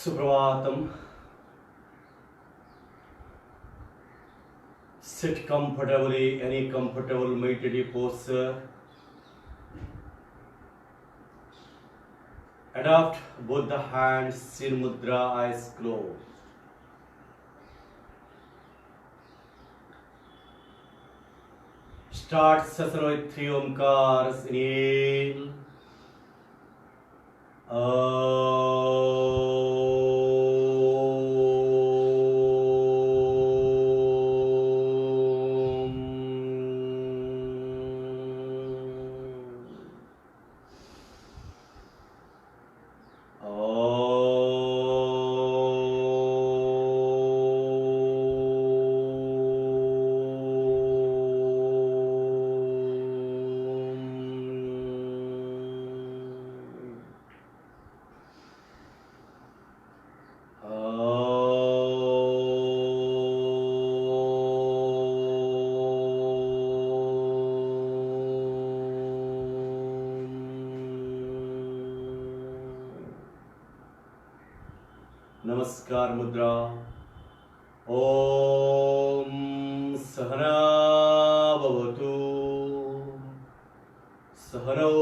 Supravatam. Sit comfortably, any comfortable meditative posture. Adopt both the hands, Shin Mudra, eyes closed. Start session with 3 Omkars. Inhale. नमस्कार मुद्रा। ओम सहना भवतु सहनौ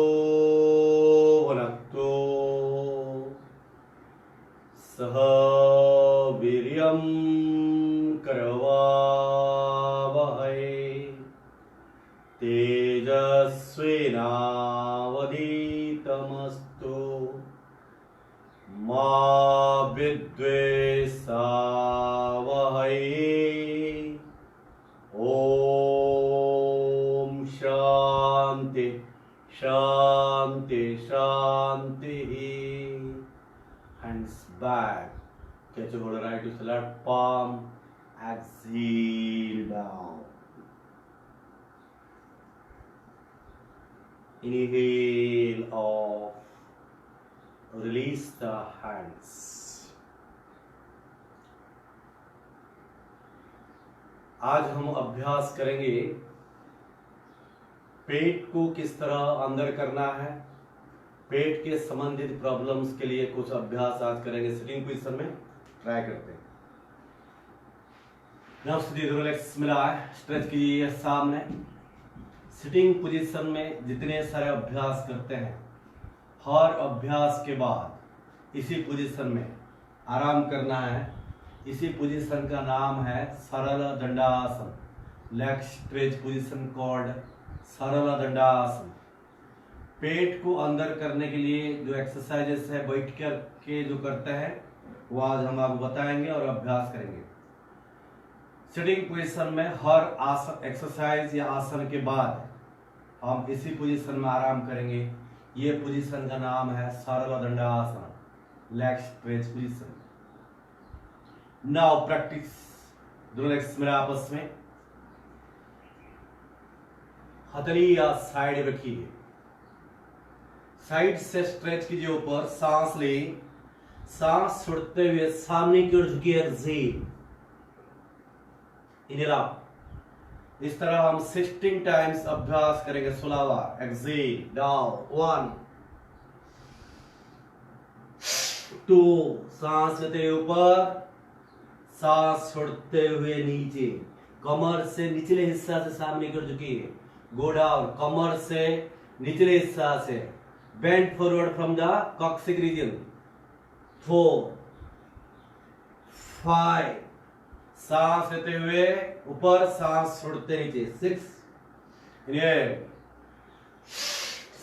भुनक्तु सह वीर्यं करवावहै तेजस्विनावधीतमस्तु मा विद्वेषावहै। ओम शांति शांति शांति। Hands back, catch over the right to the left palm, exhale down. Inhale off, release the hands. आज हम अभ्यास करेंगे पेट को किस तरह अंदर करना है। पेट के संबंधित प्रॉब्लम्स के लिए कुछ अभ्यास आज करेंगे। सिटिंग पोजीशन में ट्राई करते हैं। नाउ सीधे रिलैक्स मिला है, स्ट्रेच कीजिए सामने। सिटिंग पोजीशन में जितने सारे अभ्यास करते हैं, हर अभ्यास के बाद इसी पोजीशन में आराम करना है। इसी पोजीशन का नाम है Saral Dandasana, leg stretch position called सरल दंडासन। पेट को अंदर करने के लिए जो एक्सरसाइजेस है बैठ कर के जो करते हैं वो आज हम आपको बताएंगे और अभ्यास करेंगे। सिटिंग पोजीशन में हर आसन एक्सरसाइज या आसन के बाद हम इसी पोजीशन में आराम करेंगे। ये पोजीशन का नाम है Saral Dandasana, leg stretch position. Now practice. दोनों लेग्स मेरे आपस में, हथेली या साइड रखिए। साइड से स्ट्रेच कीजिए ऊपर, सांस ले, सांस छोड़ते हुए सामने की ओर झुकिए। Exhale, inhale up. इस तरह हम 16 टाइम्स अभ्यास करेंगे, 16 बार। एक्सहेल डाउन, 1 2, सांस लेते हुए ऊपर, सांस छोड़ते हुए नीचे। कमर से निचले हिस्सा से सामने की ओर झुकिए। गो डाउन, कमर से निचले हिस्सा से। Bend forward from the coccyx region. 4 5, सांस लेते हुए ऊपर, सांस छोड़ते नीचे। 6 inhale,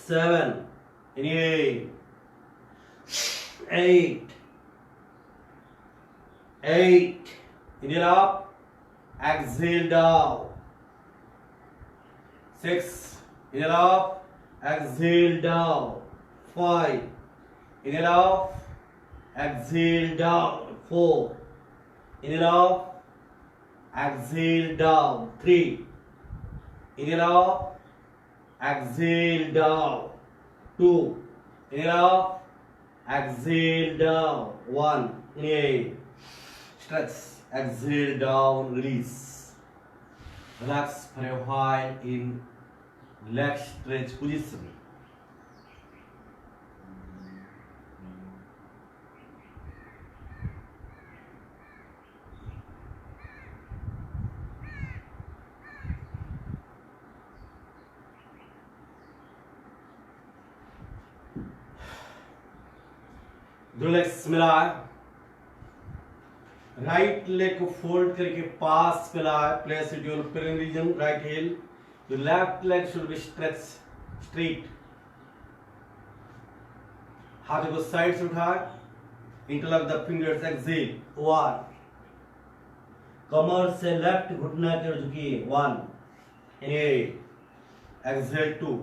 7 inhale, 8 inhale up, exhale down. 6 inhale up, exhale down. 5 inhale up, exhale down. 4 inhale up, exhale down. 3 inhale up, exhale down. 2 inhale up, exhale down. 1 inhale, stretch, exhale down, release. Relax for a while in leg stretch position. दोनों legs मिलाए, right leg को fold करके पास फैलाए, place it your perineal region, right heel, your left leg should be stretched straight, हाथों को side से उठाए, इंटरलॉक द फिंगर्स, एक्सेल 1, कमर से लेफ्ट घुटना की ओर झुकिए 1, इनहेल, एक्सेल 2,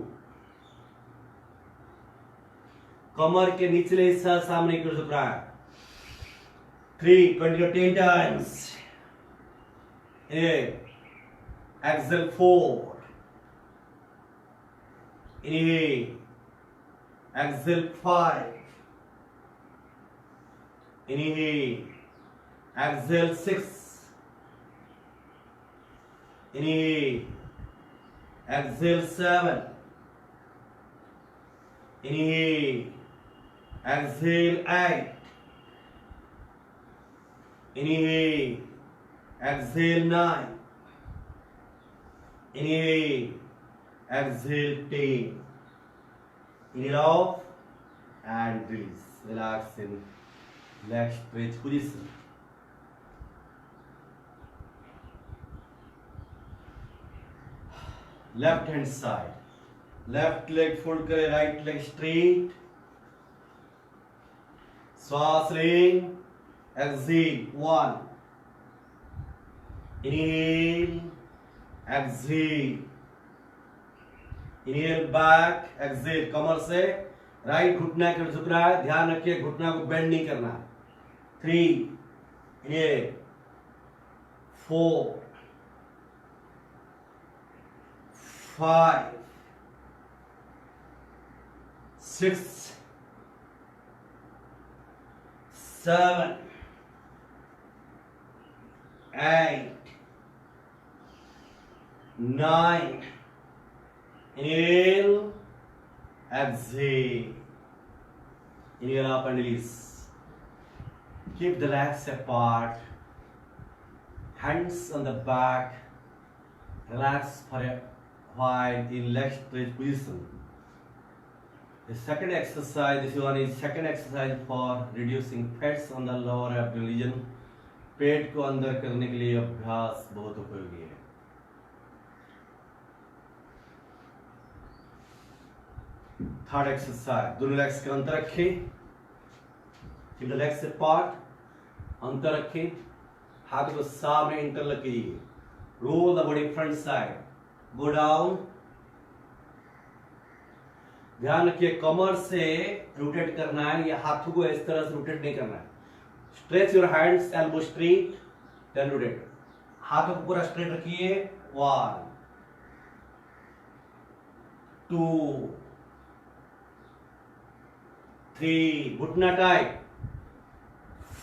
कमर के निचले हिस्सा सामने की ओर झुक रहा है 3, continue 10 times, inhale, exhale 4, inhale, exhale 5, inhale, exhale 6, inhale, exhale 7, inhale, exhale 8, inhale, exhale 9, inhale, exhale 10, inhale off and release, relax in leg stretch position. Left hand side, left leg fold करें, right leg straight, श्वास लें, exhale 1, inhale, exhale, inhale back, exhale, कमर से right घुटना की ओर झुक रहा है, ध्यान रखिए घुटना को बेंड नहीं करना, 3, inhale, 4, 5, 6, 7, 8, 9, inhale, exhale, inhale up and release. Keep the legs apart, hands on the back, relax for a while in leg stretch position. The second exercise, this one is second exercise for reducing fats on the lower abdominal region. पेट को अंदर करने के लिए अभ्यास बहुत उपयोगी है. Third exercise, दोनों लेग्स के अंतर रखें, keep the legs apart, अंतर रखें, हाथ को सामने इंटरलॉक कीजिए, roll the body front side, go down, ध्यान रखिए कमर से रोटेट करना है, या हाथों को इस तरह से रोटेट नहीं करना है. Stretch your hands, elbow straight, then rotate, हाथों को पूरा स्ट्रेट रखिए, 1, 2, 3, घुटना टाइट,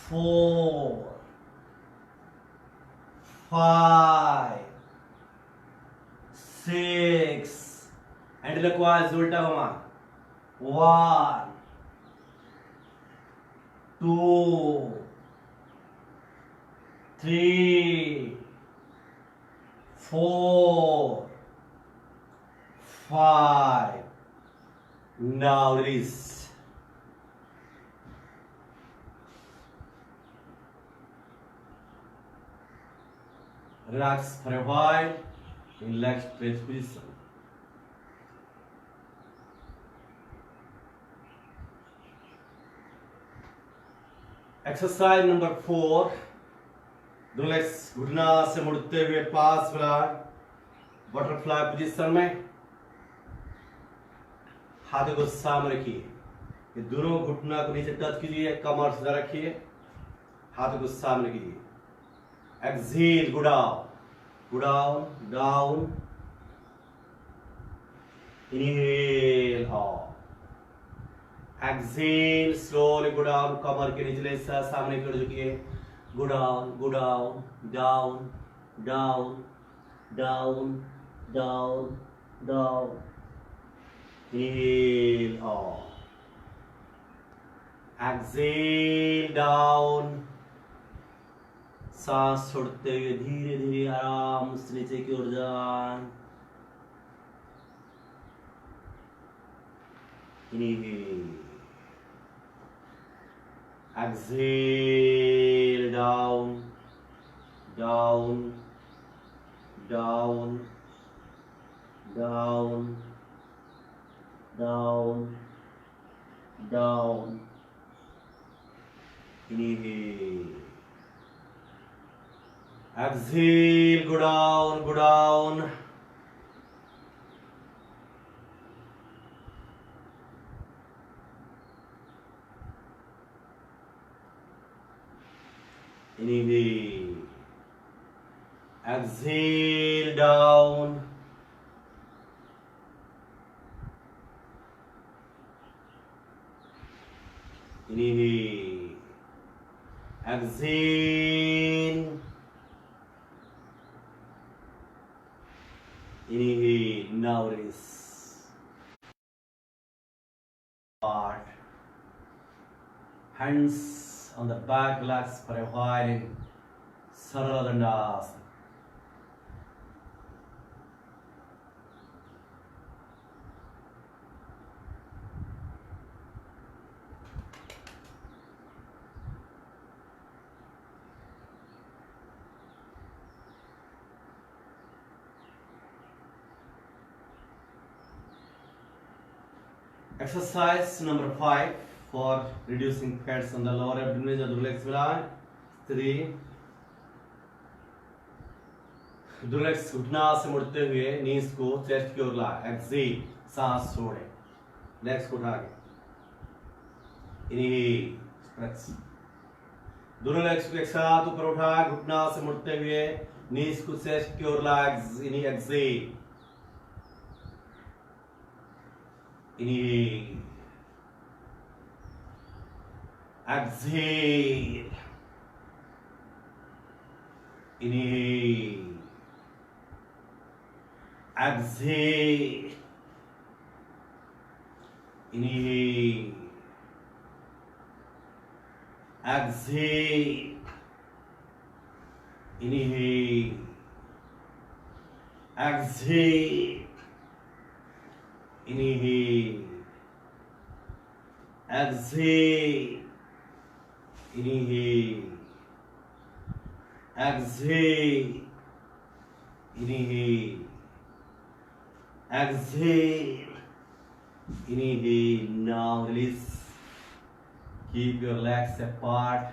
4, 5, 6, एंड क्लॉकवाइज उल्टा घुमा, 1, 2, 3, 4, 5. Now release. Relax for a while in leg stretch position. Exercise number 4, दोनों लेग्स घुटना से मुड़ते हुए पास फ्लाई, बटरफ्लाई पोजीशन में, हाथों को सामने रखिए, ये दोनों घुटना को नीचे टच कीजिए, कमर सीधा रखिए, हाथों को सामने कीजिए, exhale, go down, go down, down, inhale up, exhale, slowly go down, कमर के निचले हिस्सा सामने की ओर झुकिए, go down, go down, down, down, down, down, down, inhale up, exhale, down, सांस छोड़ते हुए धीरे धीरे आराम से नीचे की ओर जाएं, inhale, Exhale, down, down, down, down, down, down. Inhale. Exhale, go down, go down. Inhale. Exhale, down. Inhale. Exhale. Inhale. Now release. Part. Hands on the back, relax for a while in Sarala Dandasana. Exercise number 5 for reducing fats on the lower abdomen of the relaxed line. 3. Relax घुटना से मुड़ते हुए नीज को chest की ओर ला. Excel, सांस छोड़े. Legs को उठा के. Inhale, stretch. दोनों लेग्स को एक साथ ऊपर उठा, घुटना से मुड़ते हुए नीज को चेस्ट की ओर ला. Inhale, exhale. Inhale. Exhale. Inhale. Exhale. Inhale. Exhale. Inhale. Exhale. Inhale. Exhale. Inhale. Exhale. Inhale. Exhale. Inhale. Now release. Keep your legs apart.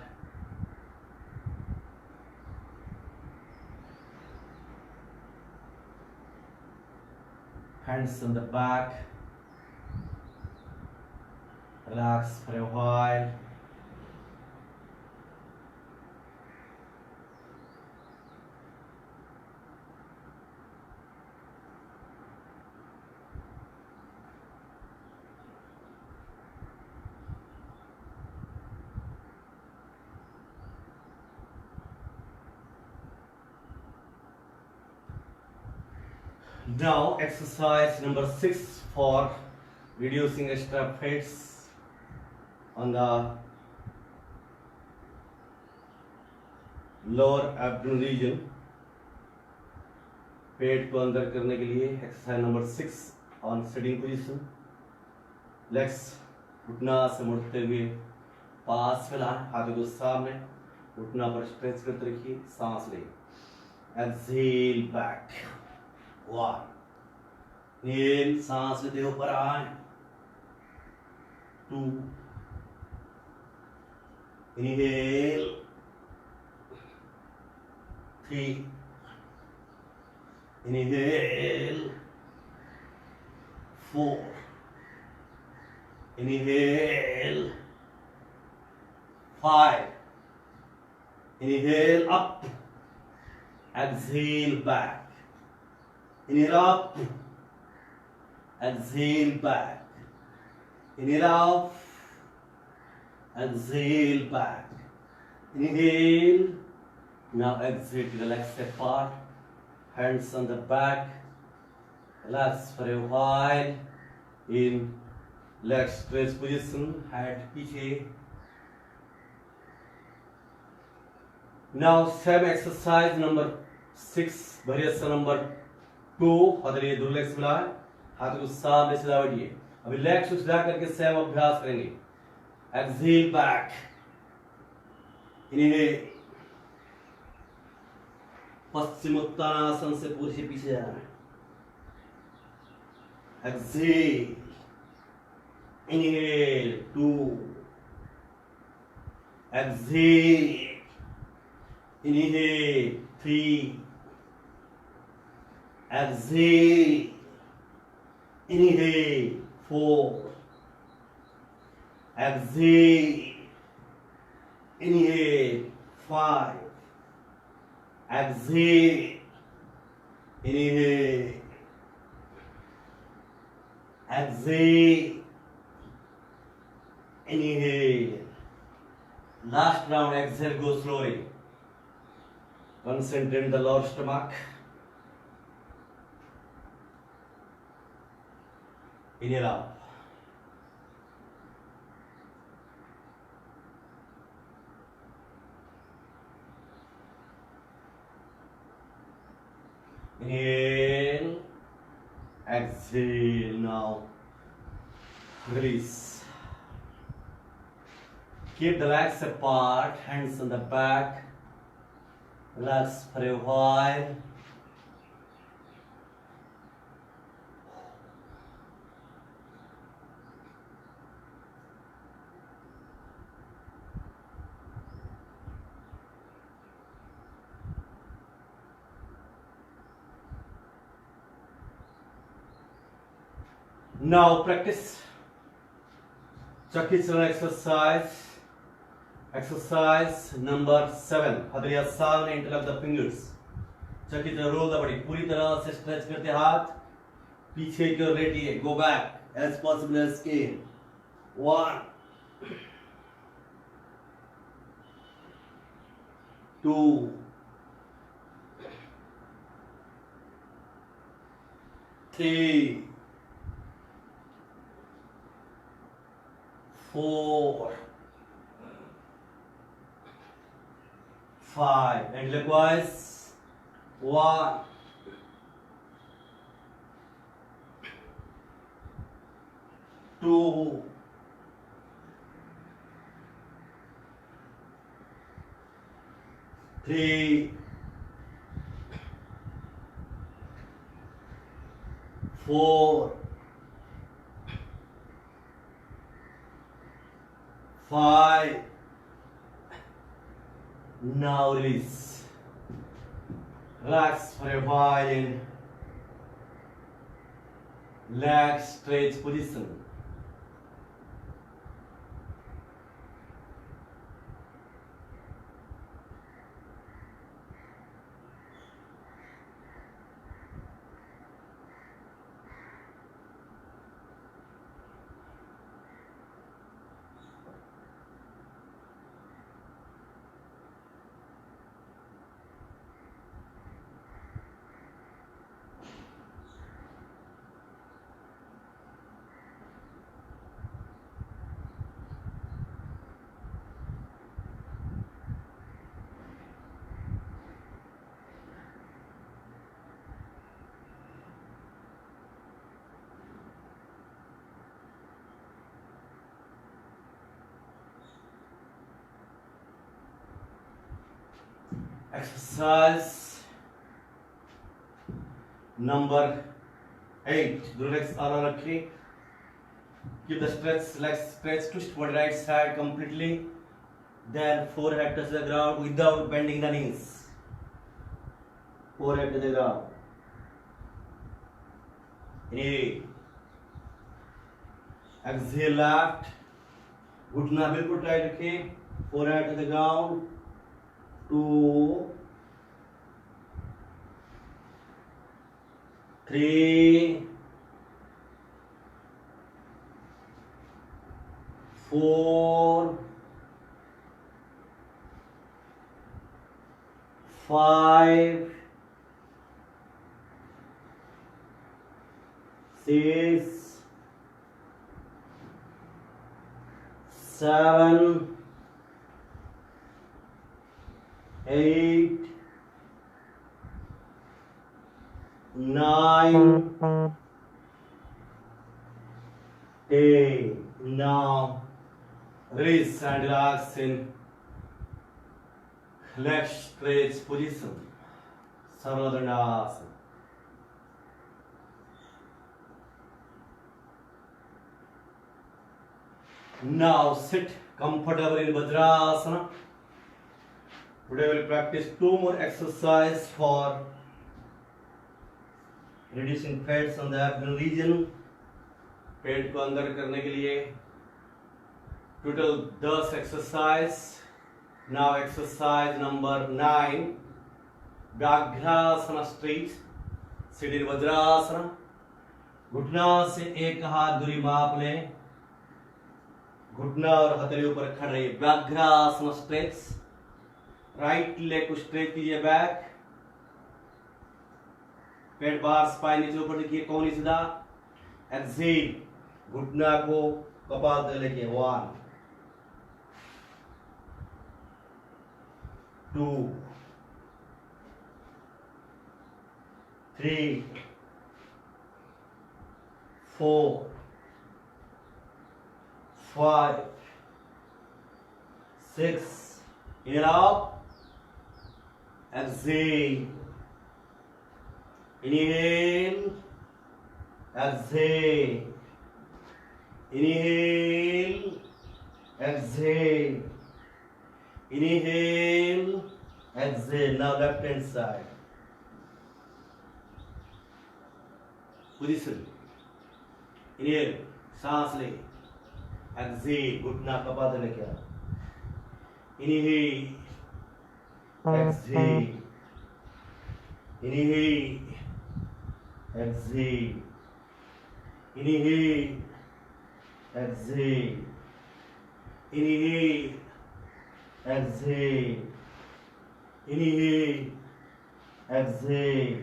Hands on the back. Relax for a while. Now exercise number 6 for reducing extra fats on the lower abdomen region. पेट को अंदर करने के लिए exercise number 6 on sitting position. Legs घुटना से मुड़ते हुए पास फैलाएं, हाथों को सामने, घुटना पर स्ट्रेच करते रखिए. सांस लें. Exhale back. 1. इनहेल, सांस लेते ऊपर आए. 2. Inhale. 3. Inhale. 4. Inhale. 5. Inhale up. Exhale back. Inhale up. Exhale back. Inhale up. Exhale back. Inhale. Now exhale to the legs apart. Hands on the back. Relax for a while in leg stretch position. Head पीछे. Now same exercise number 6. variation number 2. हथेली दो legs मिलाएं, हाथ को सामने सीधा बढ़िए. अभी लेग्स को सीधा करके सेम अभ्यास करेंगे. Exhale back. इन्हें पश्चिमोत्तानासन से पूरे पीछे जाना है। Exhale, inhale 2, exhale, inhale 3, exhale, inhale 4, exhale, inhale 5, exhale, inhale, exhale, inhale. Last round, exhale, go slowly. Concentrate in the lower stomach. Inhale out. Inhale, exhale. Now release. Keep the legs apart, hands on the back. Relax for a while. Now practice Chakki Charan exercise. Exercise number 7. हथेली सामने interlock the fingers. चक्की तरह roll the body. पूरी तरह से stretch करते हाथ पीछे की ओर लेटिए. Go back as possible as can. 1, 2, 3, 4, 5, and likewise 1, 2, 3, 4, 5. Now release. Relax for a while in leg stretch position. Exercise number 8. दोनों legs आराम रखिए. Keep the stretch, legs stretch, twist for the right side completely. Then forehead touch the ground without bending the knees. Forehead to the ground. Inhale. Exhale left. घुटना बिल्कुल tight रखिए. Forehead to the ground. 2, 3, 4, 5, 6, 7, 8, 9, 10. Now release and relax in leg stretch position, Sarvadandasana. Now sit comfortable in Vajrasana. Today we will practice 2 more exercise for reducing fats on the abdominal region. पेट को अंदर करने के लिए total 10 exercise. Now exercise number 9, Vyaghrasana stretch, sit in Vajrasana. घुटना से एक हाथ दूरी माप लें, घुटना और हथेली ऊपर खड़े रहिए. व्याघ्रासन स्ट्रेच. राइट लेग को स्ट्रेच कीजिए बैक, पेट बाहर, स्पाइन नीचे ऊपर देखिए, कोहनी सीधा. एक्सेल, घुटना को कपाल तक लेके 1 2 3 4 5 6. Inhale out, exhale, inhale, exhale, inhale, exhale, inhale, exhale. Now left hand side position. Inhale, सांस ले. Exhale, घुटना कपाल तक लेके आओ. Inhale, exhale, inhale, exhale, inhale, exhale, inhale, exhale, inhale, exhale,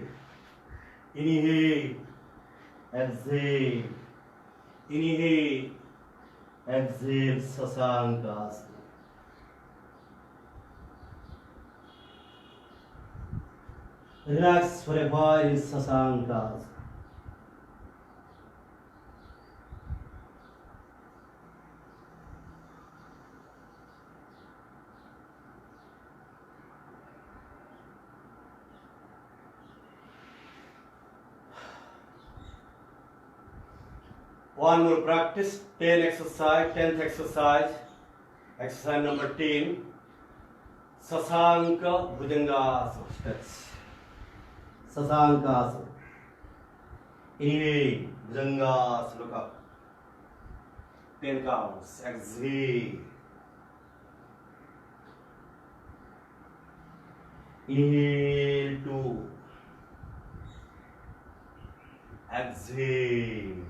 inhale, exhale, inhale, exhale. Sasankasana. Relax for a while in Sasankasana. One more practice, 10 exercise, 10th exercise, exercise number 10, Sasanka Bhujangasana stretch. Sasankasana. Inhale, Bhujangasana, look up. 10 counts. Exhale. Inhale 2. Exhale.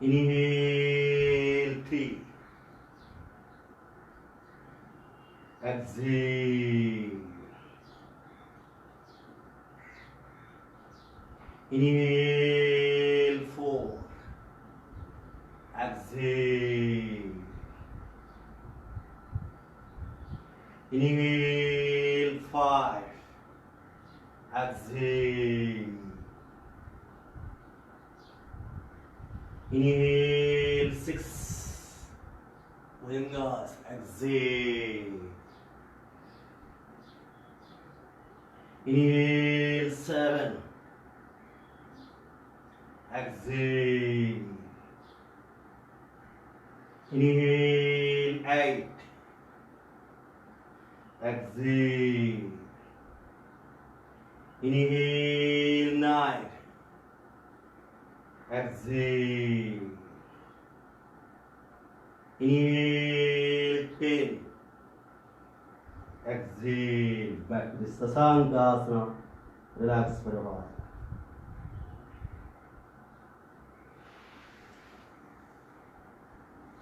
Inhale 3. Exhale. Inhale 4. Exhale. Inhale 5. Exhale. Inhale 6. Wingers. Exhale. Inhale 7. Exhale. Inhale 8. Exhale. Inhale 9. Exhale. Inhale 10. Exhale. Back to the Sasankasana. Relax for a while.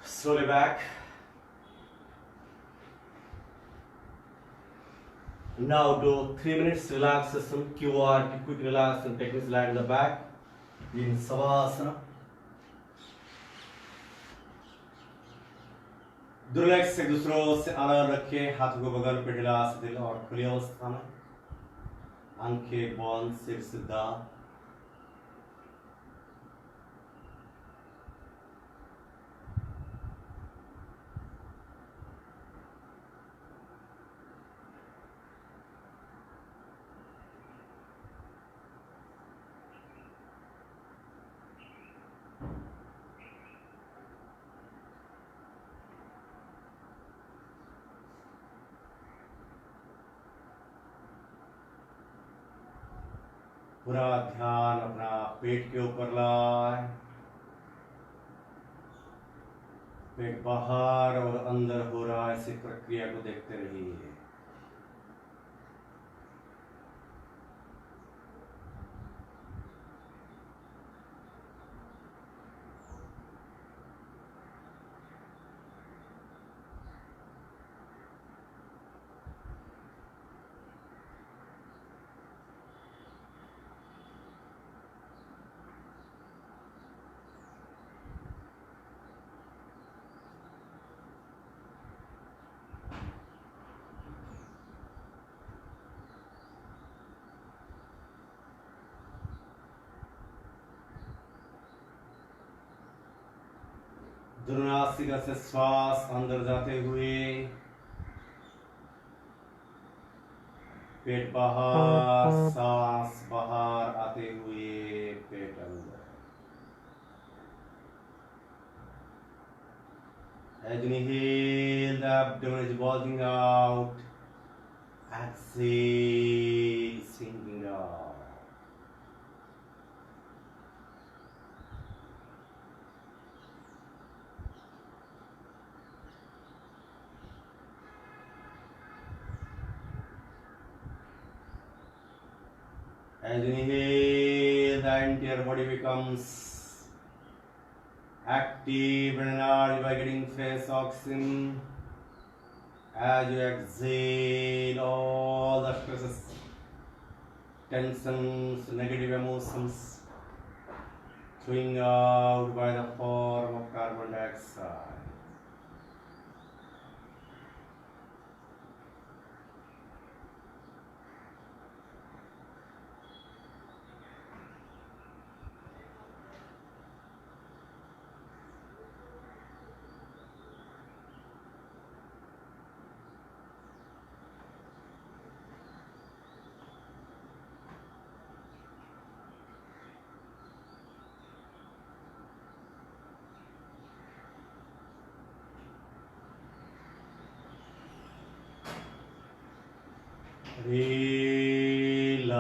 Slowly back. Now do 3 minutes relaxation, QRT, quick relaxation techniques, lie in the back in Savasana. दुर्लेक्स से दूसरों से अलग रखें, हाथ को बगल पे हिला, दिल और खुली अवस्था में, आंखें बंद, सिर सीधा. पूरा ध्यान अपना पेट के ऊपर लाए। पेट बाहर और अंदर हो रहा है, इसी प्रक्रिया को देखते रहिए। नासिका से श्वास अंदर जाते हुए पेट बाहर, सांस बाहर आते हुए पेट अंदर। As you inhale, the abdomen is bulging out. Exhale, sinking down. As you inhale, the entire body becomes active and enlarged by getting fresh oxygen. As you exhale, all the stresses, tensions, negative emotions throwing out by the form of carbon dioxide. Relax.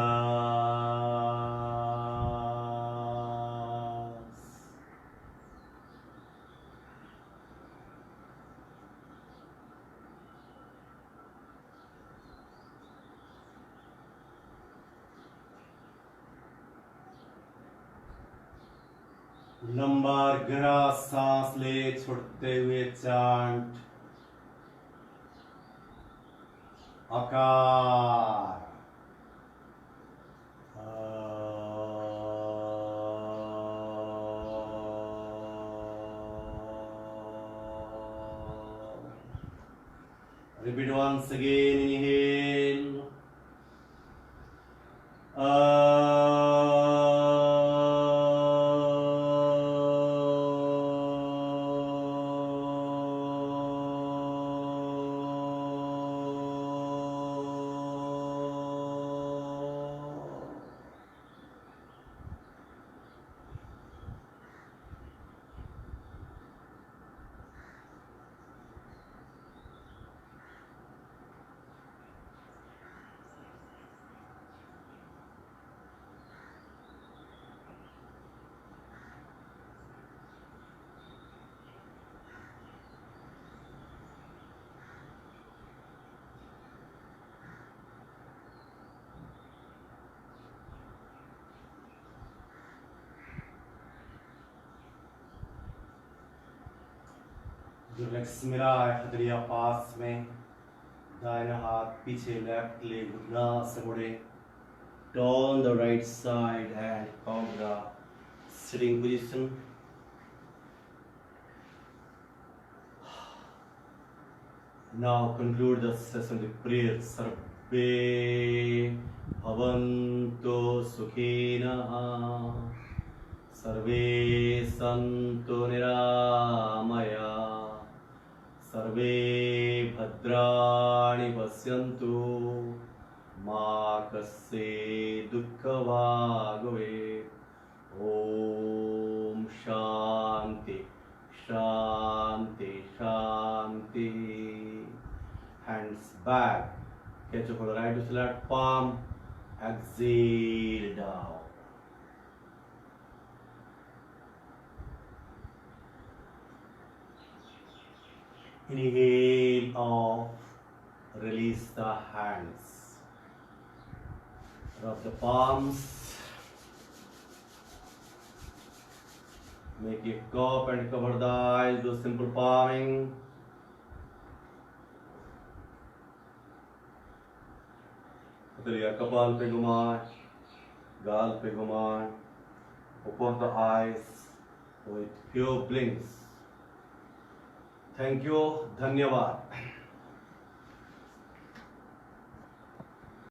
लंबा गहरा सांस ले, छोड़ते हुए chant आकार। Repeat once again. Inhale. जो legs मिला है हथेलियां पास में, दाहिना हाथ पीछे, लेफ्ट लेग घुटना से मुड़े। Turn the right side and cobra sitting position. Now conclude the session with prayer. Sarve bhavantu sukhinah, सर्वे सन्तु निरामया, सर्वे भद्राणि पश्यन्तु, मा कस्यचित् दुःखभाग् भवेत्। ओम शांति शांति शांति। Hands back, catch up on the right to left palm, exhale down. Inhale off, release the hands. Rub the palms. Make a cup and cover the eyes, do simple palming. उंगलियां कपाल पे घुमाएं, गाल पे घुमाएं. Open the eyes with few blinks. Thank you. धन्यवाद.